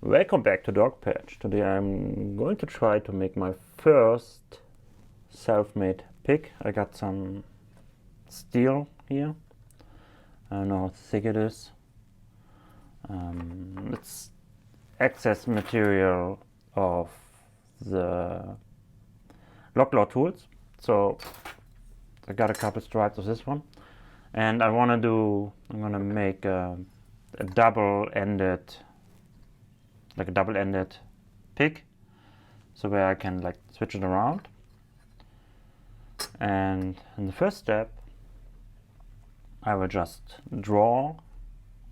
Welcome back to Dogpatch. Today I'm going to try to make my first self-made pick. I got some steel here. I don't know how thick it is. It's excess material of the Lockpicking tools. So I got a couple stripes of this one. And I'm gonna make a double-ended pick, so where I can like switch it around. And in the first step I will just draw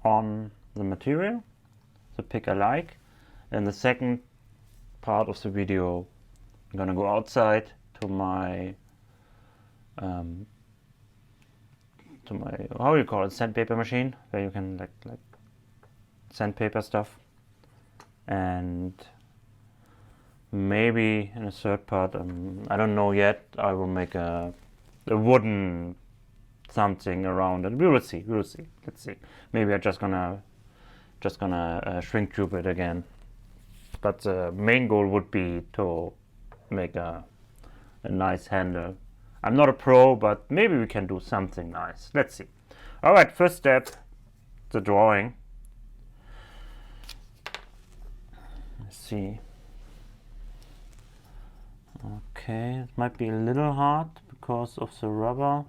on the material, the pick I like. In the second part of the video I'm gonna go outside to my how you call it, sandpaper machine, where you can like sandpaper stuff. And maybe in a third part, I don't know yet, I will make a wooden something around it. We will see. Let's see. Maybe I'm just gonna shrink tube it again. But the main goal would be to make a nice handle. I'm not a pro, but maybe we can do something nice. Let's see. All right, first step, the drawing. See. Okay, it might be a little hard because of the rubber.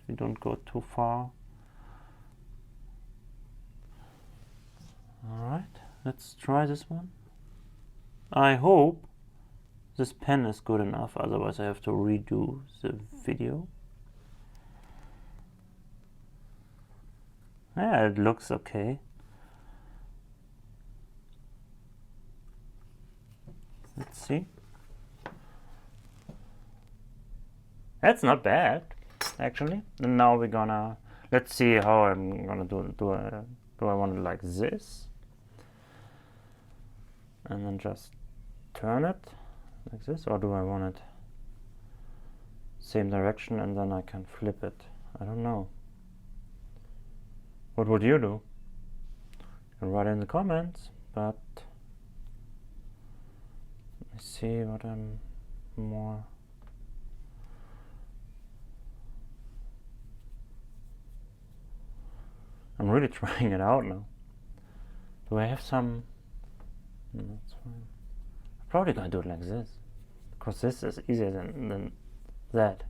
We don't go too far. Alright, let's try this one. I hope this pen is good enough, otherwise I have to redo the video. Yeah, it looks okay. Let's see. That's not bad, actually. And now we're gonna, let's see how I'm gonna do I want it like this? And then just turn it like this, or do I want it same direction and then I can flip it? I don't know. What would you do? You can write in the comments, but let me see what I'm more. I'm really trying it out now. Do I have some? No, that's fine. I'm probably gonna do it like this, because this is easier than that.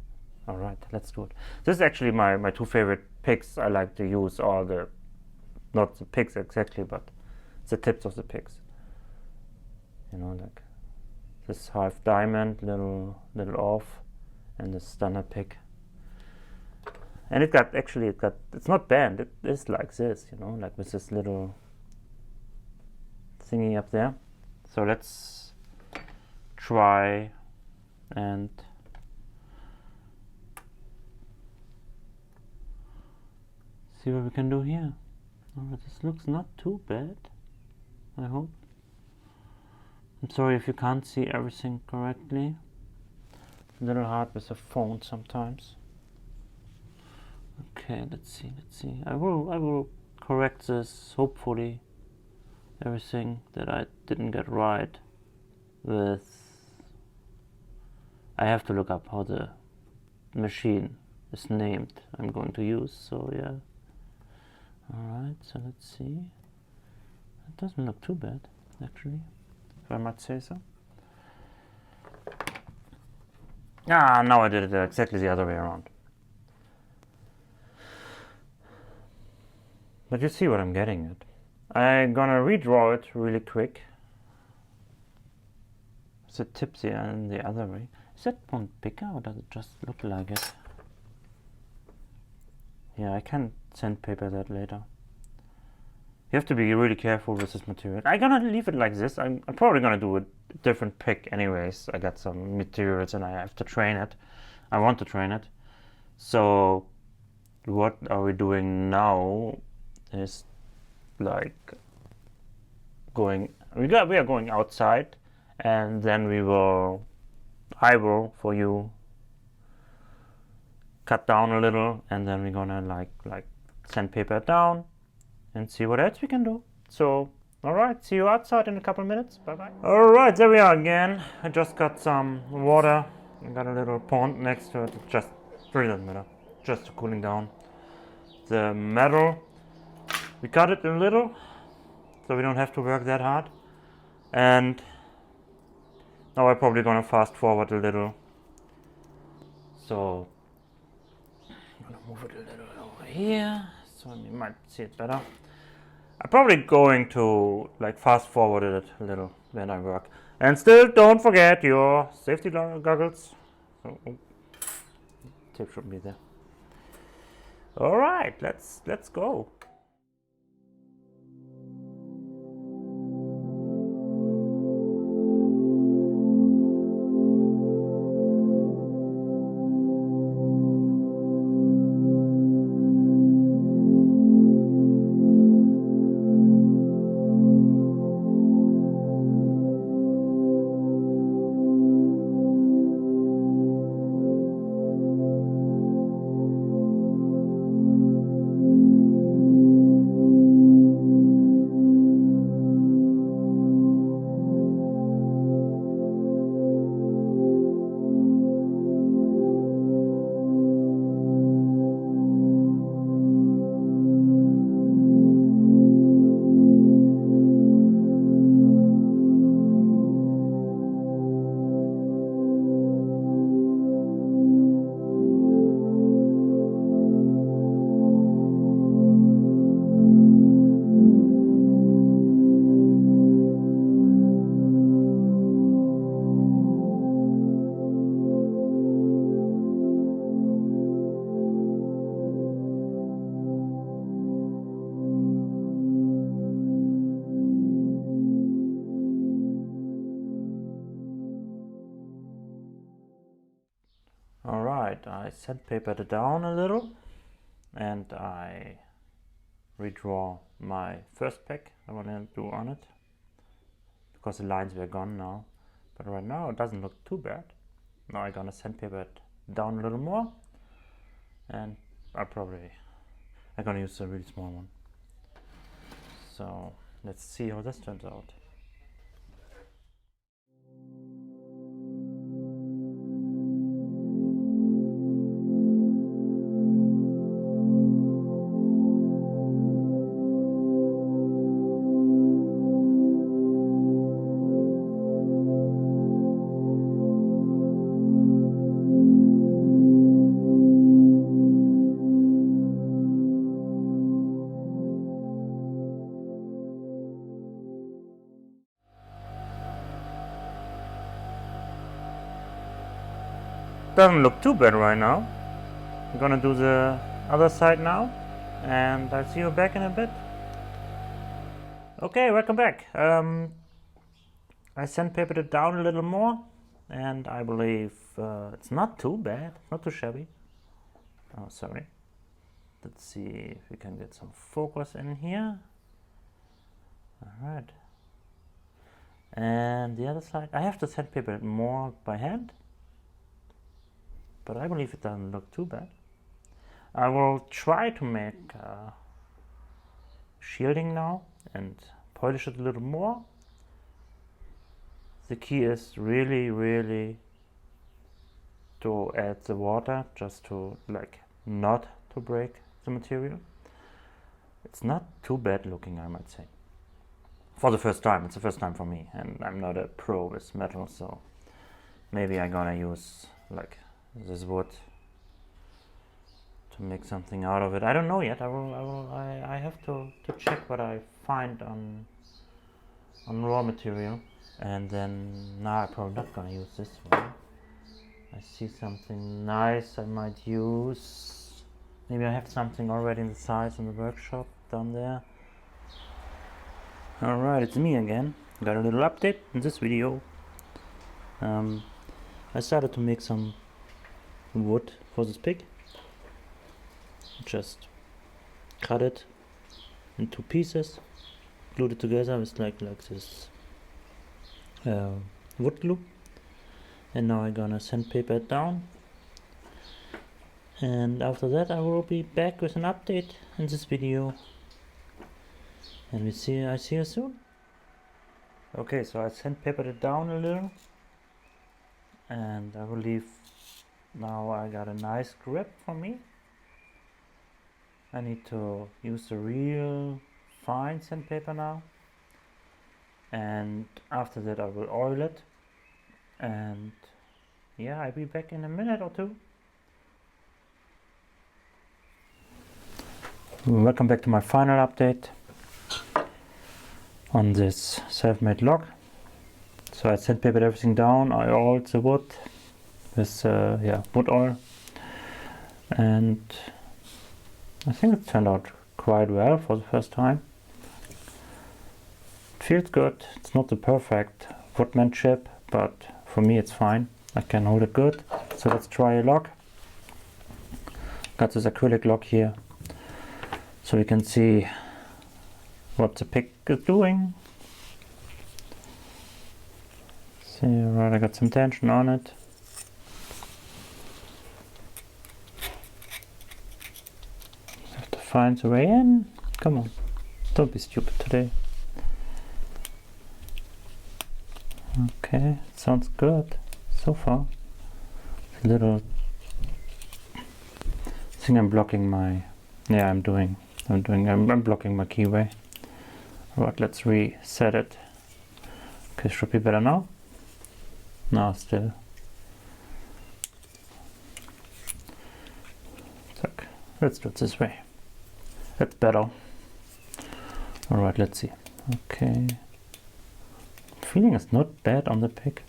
Alright, let's do it. This is actually my two favorite picks. I like to use all the, not the picks exactly, but the tips of the picks. You know, like this half diamond, little off, and the standard pick. And it's not bent, it is like this, you know, like with this little thingy up there. So let's try and see what we can do here. Oh, this looks not too bad, I hope. I'm sorry if you can't see everything correctly. It's a little hard with the phone sometimes. Okay, let's see. I will correct this, hopefully, everything that I didn't get right with. I have to look up how the machine is named I'm going to use, so yeah. Alright, so let's see. It doesn't look too bad, actually, if I might say so. Ah, now I did it exactly the other way around. But you see what I'm getting at. I'm gonna redraw it really quick. Is it tipsy and the other way? Is that one bigger or does it just look like it? Yeah, I can sandpaper that later. You have to be really careful with this material. I'm gonna leave it like this. I'm probably gonna do a different pick anyways. I got some materials and I have to train it. I want to train it. So what are we doing now is like we are going outside, and then I will for you cut down a little, and then we're gonna like sandpaper it down and see what else we can do. So Alright, see you outside in a couple minutes. Bye bye. Alright, there we are again. I just got some water. I got a little pond next to it. It just really doesn't matter. Just cooling down. The metal, we cut it a little so we don't have to work that hard. And now I'm probably gonna fast forward a little. So I'm gonna move it a little over here so you might see it better. I'm probably going to like fast forward it a little when I work. And still don't forget your safety goggles. So, tape should be there. Alright, let's go. Alright, I sandpapered it down a little and I redraw my first pack I want to do on it because the lines were gone now. But right now it doesn't look too bad. Now I'm gonna sandpaper it down a little more and I'm gonna use a really small one. So let's see how this turns out. Doesn't look too bad right now. I'm gonna do the other side now and I'll see you back in a bit. Okay, welcome back. I sandpapered it down a little more and I believe it's not too bad, not too shabby. Oh, sorry. Let's see if we can get some focus in here. Alright. And the other side, I have to sandpaper it more by hand, but I believe it doesn't look too bad. I will try to make shielding now and polish it a little more. The key is really to add the water, just to not to break the material. It's not too bad looking, I might say. For the first time, it's the first time for me, and I'm not a pro with metal, so maybe I'm gonna use this wood to make something out of it. I don't know yet. I have to check what I find on raw material, and then now I'm probably not gonna use this one. I see something nice I might use. Maybe I have something already in the size in the workshop down there. Alright, it's me again. Got a little update in this video. I started to make some wood for this pig. Just cut it into pieces, glued it together with like this wood glue, and now I'm gonna sandpaper it down, and after that I will be back with an update in this video, and I see you soon. Okay, so I sandpapered it down a little, and I believe now I got a nice grip for me. I need to use the real fine sandpaper now, and after that I will oil it, and yeah, I'll be back in a minute or two. Welcome back to my final update on this self-made lock. So I sandpapered everything down, I oiled the wood with wood oil, and I think it turned out quite well for the first time. It feels good. It's not the perfect workmanship, but for me it's fine. I can hold it good. So let's try a lock. Got this acrylic lock here, so we can see what the pick is doing. See, right, I got some tension on it. Have to find the way in. Come on, don't be stupid today. Okay, sounds good so far. A little thing I'm blocking my. Yeah, I'm blocking my keyway. Right, let's reset it. Okay, should be better now. No, still. Zack. Let's do it this way. That's better. Alright, let's see. Okay. Feeling is not bad on the pick.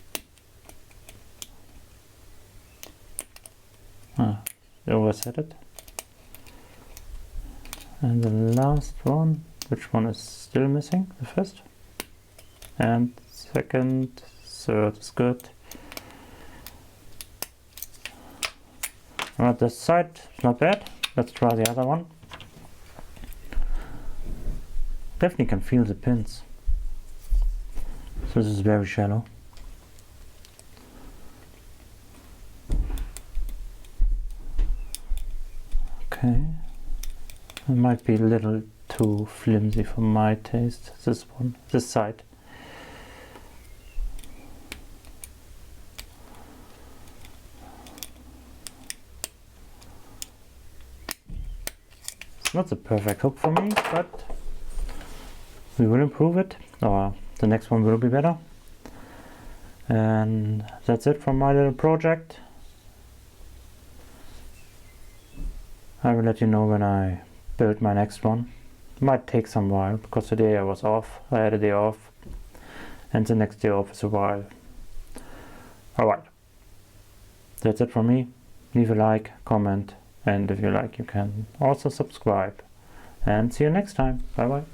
I overset it. And the last one, which one is still missing? The first and second, third is good. Alright, this side is not bad. Let's try the other one. Definitely can feel the pins. So this is very shallow. Okay. It might be a little too flimsy for my taste. This one, this side. It's not the perfect hook for me, but we will improve it, or the next one will be better. And that's it from my little project. I will let you know when I build my next one. It might take some while because today I was off. I had a day off, and the next day off is a while. Alright, that's it from me. Leave a like, comment, and if you like you can also subscribe. And see you next time. Bye bye.